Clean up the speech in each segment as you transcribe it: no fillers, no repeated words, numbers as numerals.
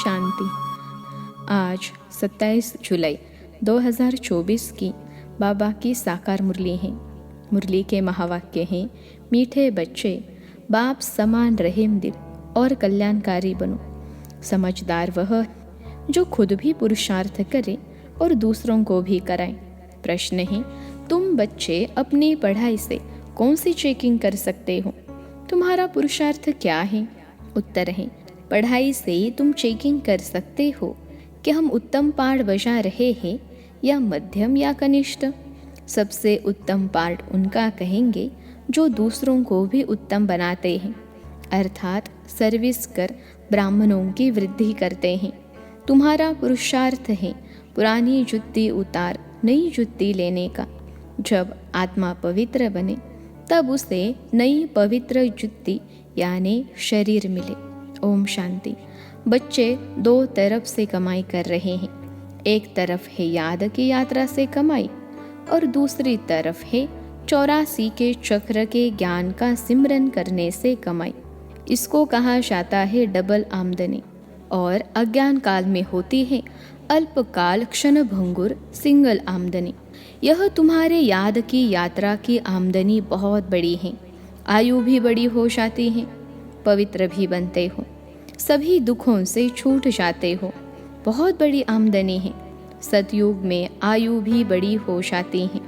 शांति। आज 27 जुलाई 2024 की बाबा की साकार मुरली है। मुरली के महावाक्य हैं, मीठे बच्चे, बाप समान रहीम दिल और कल्याणकारी बनो। समझदार वह है जो खुद भी पुरुषार्थ करे और दूसरों को भी कराए। प्रश्न है, तुम बच्चे अपनी पढ़ाई से कौन सी चेकिंग कर सकते हो? तुम्हारा पुरुषार्थ क्या है? उत्तर है, पढ़ाई से तुम चेकिंग कर सकते हो कि हम उत्तम पाठ बजा रहे हैं या मध्यम या कनिष्ठ। सबसे उत्तम पाठ उनका कहेंगे जो दूसरों को भी उत्तम बनाते हैं, अर्थात सर्विस कर ब्राह्मणों की वृद्धि करते हैं। तुम्हारा पुरुषार्थ है पुरानी जुत्ती उतार नई जुत्ती लेने का। जब आत्मा पवित्र बने तब उसे नई पवित्र जुत्ती यानी शरीर मिले। ओम शांति। बच्चे दो तरफ से कमाई कर रहे हैं। एक तरफ है याद की यात्रा से कमाई और दूसरी तरफ है 84 के चक्र के ज्ञान का सिमरन करने से कमाई। इसको कहा जाता है डबल आमदनी और अज्ञान काल में होती है अल्पकाल क्षण भंगुर सिंगल आमदनी। यह तुम्हारे याद की यात्रा की आमदनी बहुत बड़ी है। आयु भी बड़ी हो जाती है, पवित्र भी बनते हो, सभी दुखों से छूट जाते हो। बहुत बड़ी आमदनी है। सतयुग में आयु भी बड़ी हो जाती है,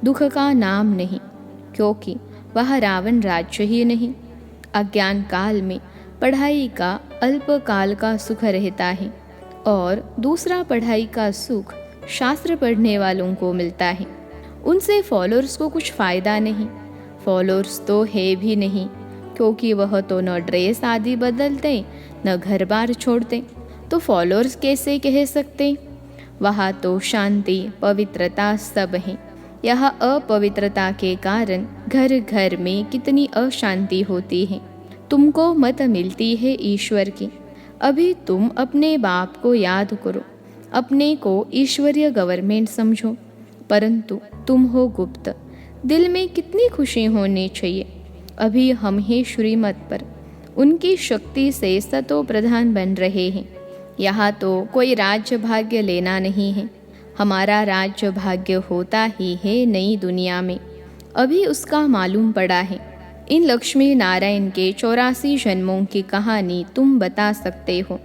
दुख का नाम नहीं, क्योंकि वह रावण राज्य ही नहीं। अज्ञान काल में पढ़ाई का अल्पकाल का सुख रहता है और दूसरा पढ़ाई का सुख शास्त्र पढ़ने वालों को मिलता है। उनसे फॉलोअर्स को कुछ फ़ायदा नहीं। फॉलोअर्स तो है भी नहीं, क्योंकि वह तो न ड्रेस आदि बदलते न घर बार छोड़ते, तो फॉलोअर्स कैसे कह सकते? वहाँ तो शांति पवित्रता सब है। यह अपवित्रता के कारण घर घर में कितनी अशांति होती है। तुमको मत मिलती है ईश्वर की। अभी तुम अपने बाप को याद करो, अपने को ईश्वरीय गवर्नमेंट समझो, परंतु तुम हो गुप्त। दिल में कितनी खुशी होनी चाहिए। अभी हम ही श्रीमत पर उनकी शक्ति से सतो प्रधान बन रहे हैं। यहाँ तो कोई राज्य भाग्य लेना नहीं है। हमारा राज्य भाग्य होता ही है नई दुनिया में। अभी उसका मालूम पड़ा है। इन लक्ष्मी नारायण के 84 जन्मों की कहानी तुम बता सकते हो।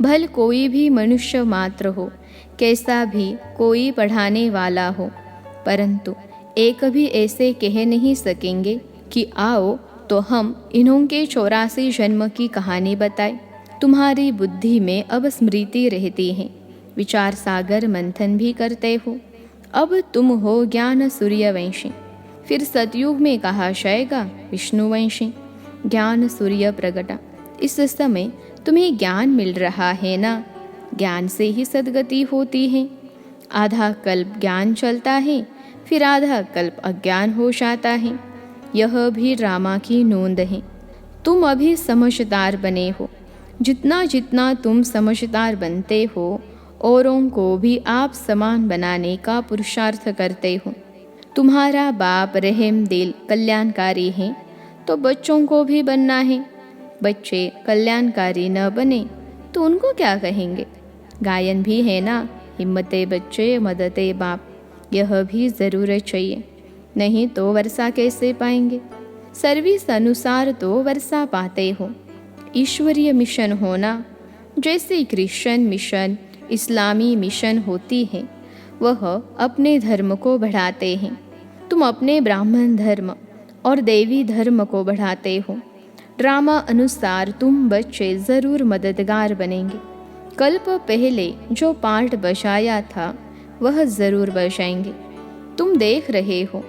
भल कोई भी मनुष्य मात्र हो, कैसा भी कोई पढ़ाने वाला हो, परंतु एक भी ऐसे कह नहीं सकेंगे कि आओ तो हम इन्हों के 84 जन्म की कहानी बताएं। तुम्हारी बुद्धि में अब स्मृति रहती है, विचार सागर मंथन भी करते हो। अब तुम हो ज्ञान सूर्यवंशी, फिर सतयुग में कहा जाएगा विष्णुवंशी। ज्ञान सूर्य प्रगटा। इस समय तुम्हें ज्ञान मिल रहा है ना? ज्ञान से ही सद्गति होती है। आधा कल्प ज्ञान चलता है, फिर आधा कल्प अज्ञान हो जाता है। यह भी ड्रामा की नोंद है। तुम अभी समझदार बने हो। जितना जितना तुम समझदार बनते हो, औरों को भी आप समान बनाने का पुरुषार्थ करते हो। तुम्हारा बाप रहम दिल कल्याणकारी है, तो बच्चों को भी बनना है। बच्चे कल्याणकारी न बने तो उनको क्या कहेंगे? गायन भी है ना, हिम्मते बच्चे मदते बाप। यह भी ज़रूर चाहिए, नहीं तो वर्षा कैसे पाएंगे? सर्विस अनुसार तो वर्षा पाते हो। ईश्वरीय मिशन होना, जैसे क्रिश्चियन मिशन इस्लामी मिशन होती है, वह अपने धर्म को बढ़ाते हैं। तुम अपने ब्राह्मण धर्म और देवी धर्म को बढ़ाते हो। ड्रामा अनुसार तुम बच्चे ज़रूर मददगार बनेंगे। कल्प पहले जो पाठ बजाया था वह ज़रूर बजाएंगे। तुम देख रहे हो,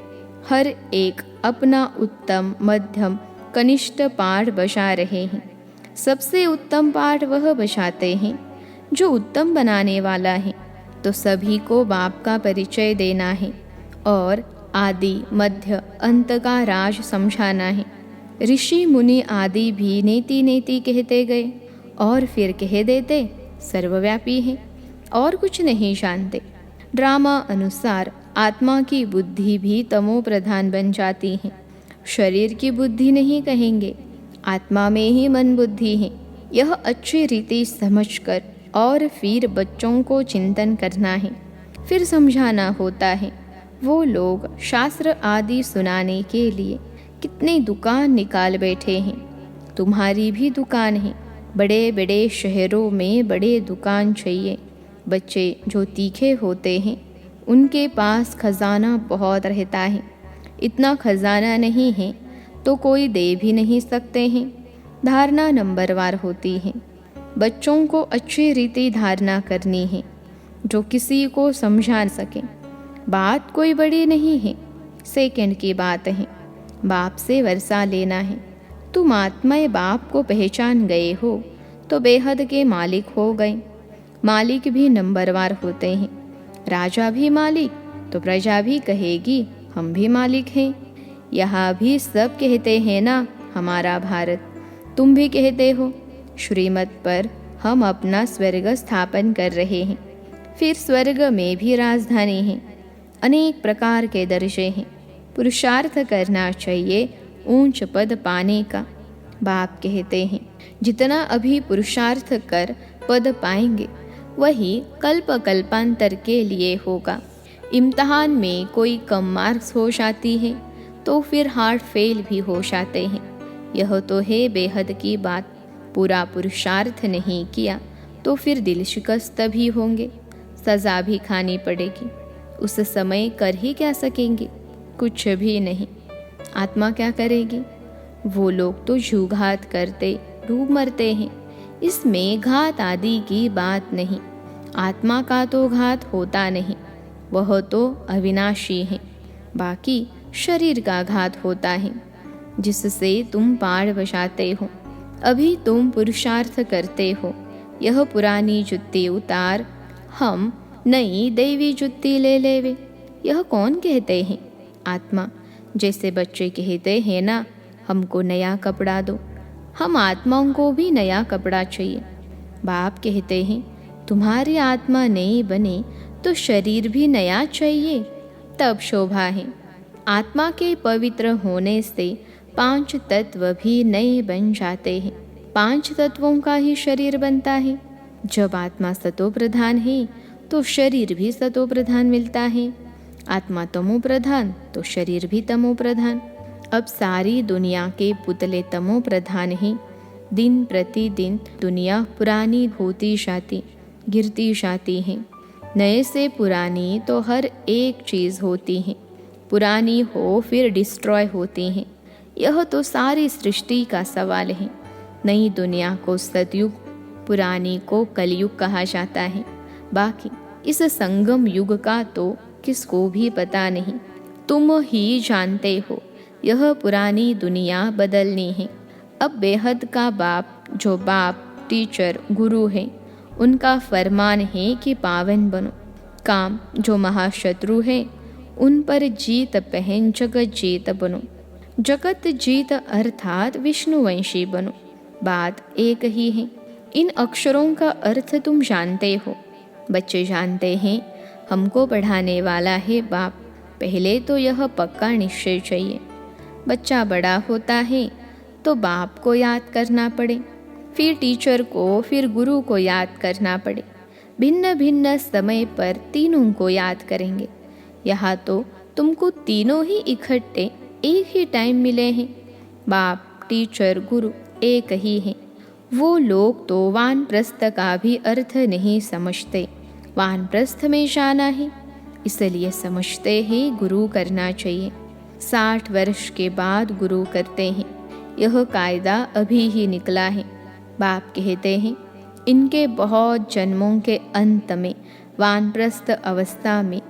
हर एक अपना उत्तम मध्यम कनिष्ठ पाठ बजा रहे हैं। सबसे उत्तम पाठ वह बजाते हैं जो उत्तम बनाने वाला है। तो सभी को बाप का परिचय देना है और आदि मध्य अंत का राज समझाना है। ऋषि मुनि आदि भी नेति नेति कहते गए और फिर कह देते सर्वव्यापी है और कुछ नहीं जानते। ड्रामा अनुसार आत्मा की बुद्धि भी तमो प्रधान बन जाती है। शरीर की बुद्धि नहीं कहेंगे, आत्मा में ही मन बुद्धि है। यह अच्छी रीति समझकर और फिर बच्चों को चिंतन करना है, फिर समझाना होता है। वो लोग शास्त्र आदि सुनाने के लिए कितने दुकान निकाल बैठे हैं। तुम्हारी भी दुकान है। बड़े बड़े शहरों में बड़े दुकान चाहिए। बच्चे जो तीखे होते हैं उनके पास खजाना बहुत रहता है। इतना खजाना नहीं है तो कोई दे भी नहीं सकते हैं। धारणा नंबरवार होती है। बच्चों को अच्छी रीति धारणा करनी है जो किसी को समझा सके। बात कोई बड़ी नहीं है, सेकंड की बात है। बाप से वर्षा लेना है। तुम आत्माएं बाप को पहचान गए हो तो बेहद के मालिक हो गए। मालिक भी नंबरवार होते हैं। राजा भी मालिक तो प्रजा भी कहेगी हम भी मालिक हैं। यहाँ भी सब कहते हैं ना हमारा भारत। तुम भी कहते हो श्रीमत पर हम अपना स्वर्ग स्थापन कर रहे हैं। फिर स्वर्ग में भी राजधानी है। अनेक प्रकार के दर्जे हैं। पुरुषार्थ करना चाहिए ऊंच पद पाने का। बाप कहते हैं जितना अभी पुरुषार्थ कर पद पाएंगे वही कल्प कल्पांतर के लिए होगा। इम्तहान में कोई कम मार्क्स हो जाती है तो फिर हार्ड फेल भी हो जाते हैं। यह तो है बेहद की बात। पूरा पुरुषार्थ नहीं किया तो फिर दिल शिकस्त भी होंगे, सज़ा भी खानी पड़ेगी। उस समय कर ही क्या सकेंगे? कुछ भी नहीं। आत्मा क्या करेगी? वो लोग तो जुघात करते डूब मरते हैं। इसमें घात आदि की बात नहीं। आत्मा का तो घात होता नहीं, वह तो अविनाशी है। बाकी शरीर का घात होता है जिससे तुम पाड़ बजाते हो। अभी तुम पुरुषार्थ करते हो। यह पुरानी जुत्ती उतार, हम नई देवी जुत्ती ले लेवे। यह कौन कहते हैं? आत्मा। जैसे बच्चे कहते हैं ना हमको नया कपड़ा दो, हम आत्माओं को भी नया कपड़ा चाहिए। बाप कहते हैं तुम्हारी आत्मा नई बने तो शरीर भी नया चाहिए, तब शोभा है। आत्मा के पवित्र होने से 5 तत्व भी नए बन जाते हैं। 5 तत्वों का ही शरीर बनता है। जब आत्मा सतो प्रधान है तो शरीर भी सतो प्रधान मिलता है। आत्मा तमो प्रधान तो शरीर भी तमो प्रधान। अब सारी दुनिया के पुतले तमो प्रधान हैं। दिन प्रतिदिन दुनिया पुरानी होती जाती, गिरती जाती है। नए से पुरानी तो हर एक चीज़ होती है। पुरानी हो फिर डिस्ट्रॉय होती हैं। यह तो सारी सृष्टि का सवाल है। नई दुनिया को सतयुग, पुरानी को कलयुग कहा जाता है। बाकी इस संगम युग का तो किसको भी पता नहीं। तुम ही जानते हो यह पुरानी दुनिया बदलनी है। अब बेहद का बाप, जो बाप टीचर गुरु है, उनका फरमान है कि पावन बनो। काम जो महाशत्रु है उन पर जीत पहन जगत जीत बनो। जगत जीत अर्थात विष्णुवंशी बनो। बात एक ही है। इन अक्षरों का अर्थ तुम जानते हो। बच्चे जानते हैं हमको पढ़ाने वाला है बाप। पहले तो यह पक्का निश्चय चाहिए। बच्चा बड़ा होता है तो बाप को याद करना पड़े, फिर टीचर को, फिर गुरु को याद करना पड़े। भिन्न भिन्न समय पर तीनों को याद करेंगे। यहाँ तो तुमको तीनों ही इकट्ठे एक ही टाइम मिले हैं। बाप, टीचर, गुरु एक ही हैं। वो लोग तो वानप्रस्थ का भी अर्थ नहीं समझते। वानप्रस्थ में जाना है इसलिए समझते हैं गुरु करना चाहिए। 60 वर्ष के बाद गुरु करते हैं। यह कायदा अभी ही निकला है। बाप कहते हैं इनके बहुत जन्मों के अंत में वानप्रस्थ अवस्था में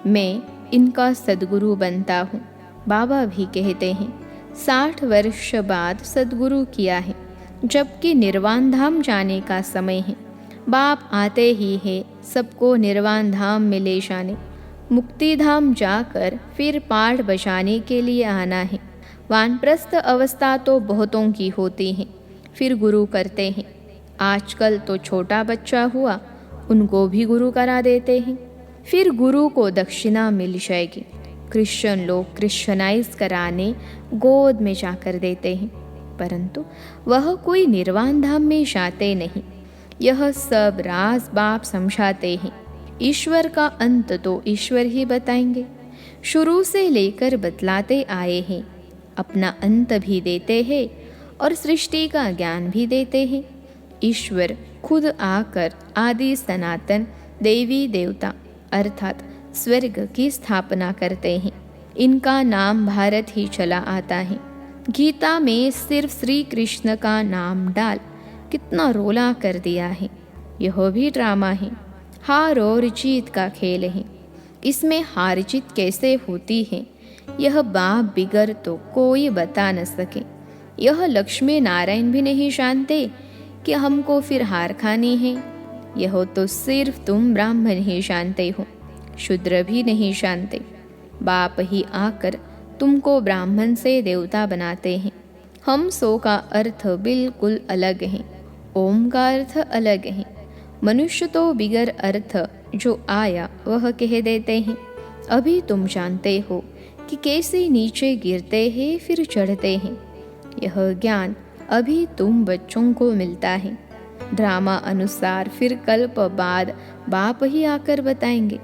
मैं इनका सद्गुरु बनता हूँ। बाबा भी कहते हैं 60 वर्ष बाद सद्गुरु किया है, जबकि निर्वाण धाम जाने का समय है। बाप आते ही है सबको निर्वाण धाम में ले जाने। मुक्ति धाम जाकर फिर पाठ बजाने के लिए आना है। वानप्रस्थ अवस्था तो बहुतों की होती है, फिर गुरु करते हैं। आजकल तो छोटा बच्चा हुआ उनको भी गुरु करा देते हैं, फिर गुरु को दक्षिणा मिल जाएगी। क्रिश्चियन लोग क्रिश्चियनाइज कराने गोद में जाकर देते हैं, परंतु वह कोई निर्वाण धाम में जाते नहीं। यह सब राज बाप समझाते हैं। ईश्वर का अंत तो ईश्वर ही बताएंगे। शुरू से लेकर बतलाते आए हैं, अपना अंत भी देते हैं और सृष्टि का ज्ञान भी देते हैं। ईश्वर खुद आकर आदि सनातन देवी देवता अर्थात स्वर्ग की स्थापना करते हैं। इनका नाम भारत ही चला आता है। गीता में सिर्फ श्री कृष्ण का नाम डाल कितना रोला कर दिया है। यह भी ड्रामा है, हार और जीत का खेल है। इसमें हार जीत कैसे होती है, यह बाप बिगर तो कोई बता न सके। यह लक्ष्मी नारायण भी नहीं जानते कि हमको फिर हार खानी है। यह तो सिर्फ तुम ब्राह्मण ही जानते हो, शूद्र भी नहीं जानते। बाप ही आकर तुमको ब्राह्मण से देवता बनाते हैं। हम सो का अर्थ बिल्कुल अलग है, ओम का अर्थ अलग है। मनुष्य तो बिगर अर्थ जो आया वह कह देते हैं। अभी तुम जानते हो कि कैसे नीचे गिरते हैं फिर चढ़ते हैं। यह ज्ञान अभी तुम बच्चों को मिलता है। ड्रामा अनुसार फिर कल्प बाद बाप ही आकर बताएंगे।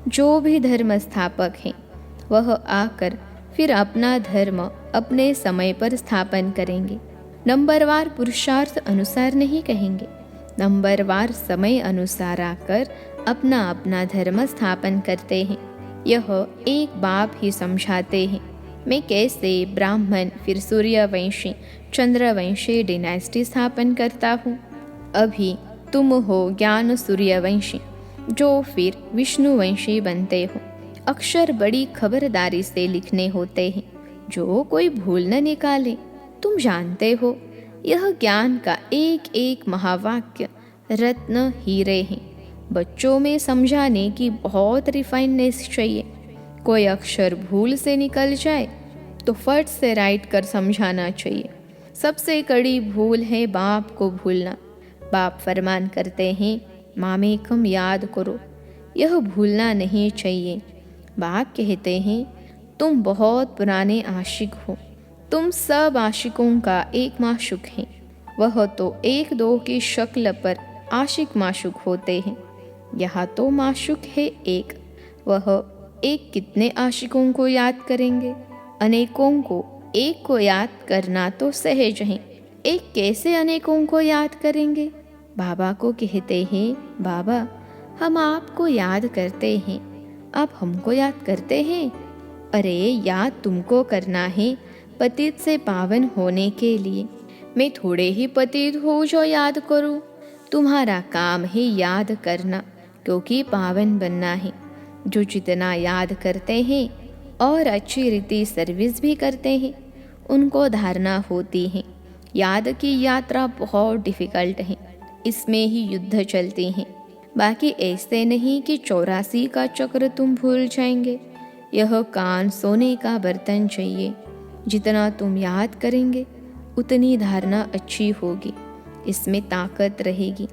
जो भी धर्म स्थापक हैं वह आकर फिर अपना धर्म अपने समय पर स्थापन करेंगे। नंबरवार पुरुषार्थ अनुसार नहीं कहेंगे, नंबरवार समय अनुसार आकर अपना अपना धर्म स्थापन करते हैं। यह एक बाप ही समझाते हैं। मैं कैसे ब्राह्मण फिर सूर्यवंशी चंद्रवंशी डिनास्टी स्थापन करता हूँ। अभी तुम हो ज्ञान सूर्यवंशी जो फिर विष्णुवंशी बनते हो। अक्षर बड़ी खबरदारी से लिखने होते हैं, जो कोई भूल न निकाले। तुम जानते हो यह ज्ञान का एक एक महावाक्य रत्न हीरे हैं। बच्चों में समझाने की बहुत रिफाइननेस चाहिए। कोई अक्षर भूल से निकल जाए तो फट से राइट कर समझाना चाहिए। सबसे कड़ी भूल है बाप को भूलना। बाप फरमान करते हैं, मामेकम याद करो। यह भूलना नहीं चाहिए। बाप कहते हैं, तुम बहुत पुराने आशिक हो। तुम सब आशिकों का एक माशुक है। वह तो एक दो की शक्ल पर आशिक माशुक होते हैं। यहाँ तो माशुक है एक। वह एक कितने आशिकों को याद करेंगे। अनेकों को एक को याद करना तो सहज है, एक कैसे अनेकों को याद करेंगे। बाबा को कहते हैं, बाबा हम आपको याद करते हैं, आप हमको याद करते हैं। अरे याद तुमको करना है पतित से पावन होने के लिए। मैं थोड़े ही पतित हूँ जो याद करूँ। तुम्हारा काम है याद करना, क्योंकि पावन बनना है। जो जितना याद करते हैं और अच्छी रीति सर्विस भी करते हैं, उनको धारणा होती है। याद की यात्रा बहुत डिफ़िकल्ट है, इसमें ही युद्ध चलते हैं। बाकी ऐसे नहीं कि 84 का चक्र तुम भूल जाएंगे। यह कान सोने का बर्तन चाहिए। जितना तुम याद करेंगे उतनी धारणा अच्छी होगी, इसमें ताकत रहेगी।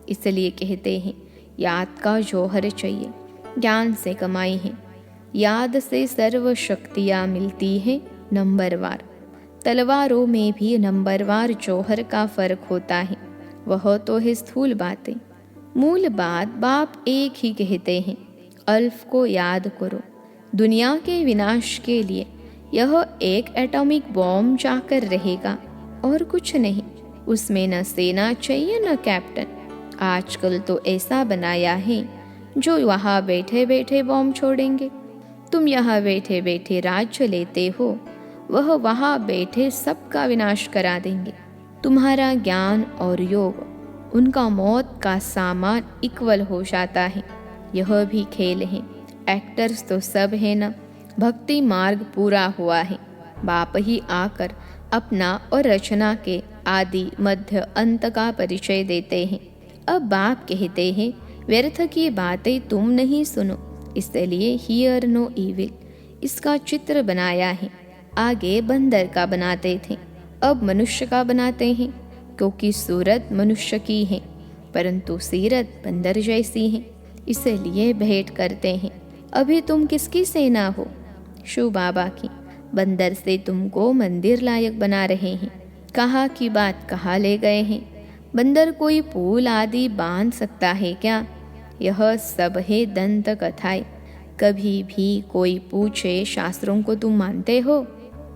इसलिए कहते हैं याद का जौहर चाहिए, ज्ञान से कमाई है। याद से सर्व शक्तियाँ मिलती हैं नंबरवार। तलवारों में भी नंबरवार जौहर का फर्क होता है। वह तो है स्थूल बातें। मूल बात बाप एक ही कहते हैं, अल्फ को याद करो। दुनिया के विनाश के लिए यह एक एटॉमिक बॉम्ब जाकर रहेगा और कुछ नहीं। उसमें न सेना चाहिए न कैप्टन। आजकल तो ऐसा बनाया है जो वहाँ बैठे बैठे बॉम्ब छोड़ेंगे। तुम यहाँ बैठे बैठे राज्य लेते हो, वह वहाँ बैठे सबका विनाश करा देंगे। तुम्हारा ज्ञान और योग उनका मौत का सामान इक्वल हो जाता है। यह भी खेल है। एक्टर्स तो सब है ना। भक्ति मार्ग पूरा हुआ है। बाप ही आकर अपना और रचना के आदि मध्य अंत का परिचय देते हैं। अब बाप कहते हैं व्यर्थ की बातें तुम नहीं सुनो, इसलिए हियर नो इविल इसका चित्र बनाया है। आगे बंदर का बनाते थे, अब मनुष्य का बनाते हैं, क्योंकि सूरत मनुष्य की है परंतु सीरत बंदर जैसी है, इसलिए भेंट करते हैं। अभी तुम किसकी सेना हो? शिव बाबा की। बंदर से तुमको मंदिर लायक बना रहे हैं। कहाँ की बात कहाँ ले गए हैं। बंदर कोई पुल आदि बांध सकता है क्या? यह सब है दंत कथाएं। कभी भी कोई पूछे शास्त्रों को तुम मानते हो?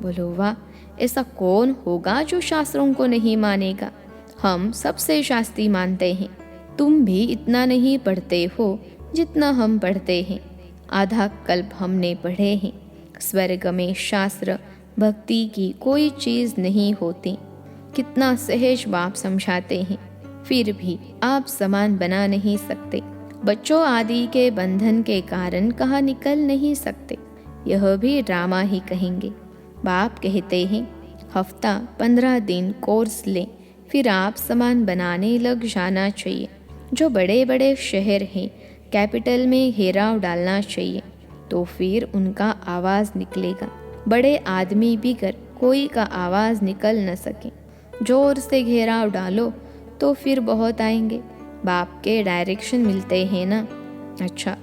बोलो वाह, ऐसा कौन होगा जो शास्त्रों को नहीं मानेगा? हम सबसे शास्त्री मानते हैं। तुम भी इतना नहीं पढ़ते हो जितना हम पढ़ते हैं। आधा कल्प हमने पढ़े हैं। स्वर्ग में शास्त्र भक्ति की कोई चीज नहीं होती। कितना सहज बाप समझाते हैं, फिर भी आप समान बना नहीं सकते। बच्चों आदि के बंधन के कारण कहाँ निकल नहीं सकते, यह भी ड्रामा ही कहेंगे। बाप कहते हैं हफ्ता 15 दिन कोर्स लें, फिर आप समान बनाने लग जाना चाहिए। जो बड़े बड़े शहर हैं, कैपिटल में घेराव डालना चाहिए, तो फिर उनका आवाज़ निकलेगा। बड़े आदमी भी कर कोई का आवाज़ निकल न सके। जोर से घेराव डालो तो फिर बहुत आएंगे। बाप के डायरेक्शन मिलते हैं ना। अच्छा,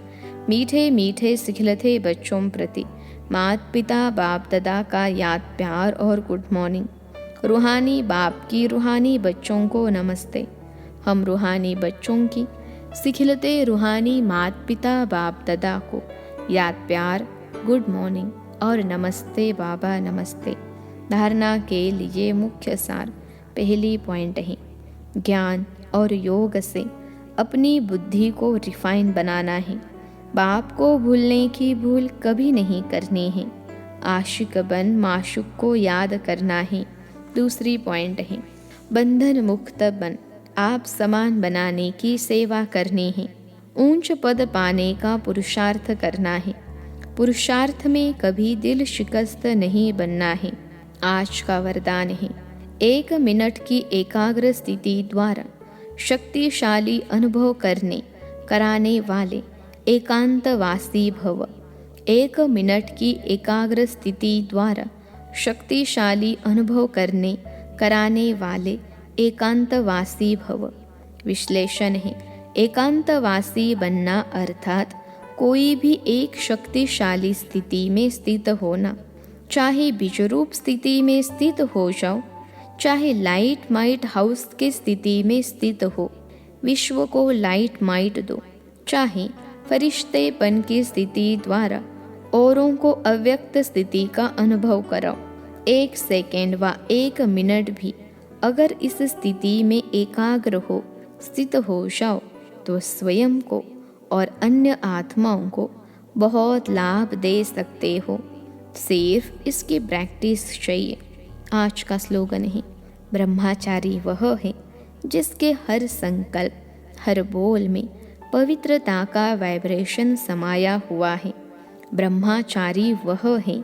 मीठे मीठे सिखलते बच्चों प्रति माता पिता बाप दादा का याद प्यार और गुड मॉर्निंग। रूहानी बाप की रूहानी बच्चों को नमस्ते। हम रूहानी बच्चों की सिखलते रूहानी माता पिता बाप दादा को याद प्यार, गुड मॉर्निंग और नमस्ते बाबा नमस्ते। धारणा के लिए मुख्य सार पहली पॉइंट है, ज्ञान और योग से अपनी बुद्धि को रिफाइन बनाना है। बाप को भूलने की भूल कभी नहीं करनी है। आशिक बन माशुक को याद करना है। दूसरी पॉइंट है, बंधन मुक्त बन आप समान बनाने की सेवा करनी है। ऊंच पद पाने का पुरुषार्थ करना है। पुरुषार्थ में कभी दिल शिकस्त नहीं बनना है। आज का वरदान है, 1 मिनट की एकाग्र स्थिति द्वारा शक्तिशाली अनुभव कराने वाले एकांतवासी भव। 1 मिनट की एकाग्र स्थिति द्वारा शक्तिशाली अनुभव कराने वाले एकांतवासी भव। विश्लेषण है, एकांतवासी बनना अर्थात कोई भी एक शक्तिशाली स्थिति में स्थित होना। चाहे बीजरूप स्थिति में स्थित हो जाओ, चाहे लाइट माइट हाउस की स्थिति में स्थित हो, विश्व को लाइट माइट दो। चाहे फरिश्तेपन की स्थिति द्वारा औरों को अव्यक्त स्थिति का अनुभव कराओ। 1 सेकेंड व 1 मिनट भी अगर इस स्थिति में एकाग्र हो स्थित हो जाओ तो स्वयं को और अन्य आत्माओं को बहुत लाभ दे सकते हो। सिर्फ इसकी प्रैक्टिस चाहिए। आज का स्लोगन है, ब्रह्मचारी वह है जिसके हर संकल्प, हर बोल में पवित्रता का वाइब्रेशन समाया हुआ है। ब्रह्मचारी वह है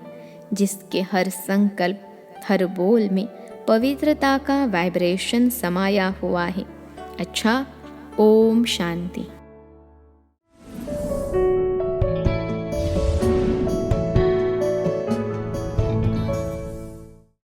जिसके हर संकल्प, हर बोल में पवित्रता का वाइब्रेशन समाया हुआ है। अच्छा, ओम शांति।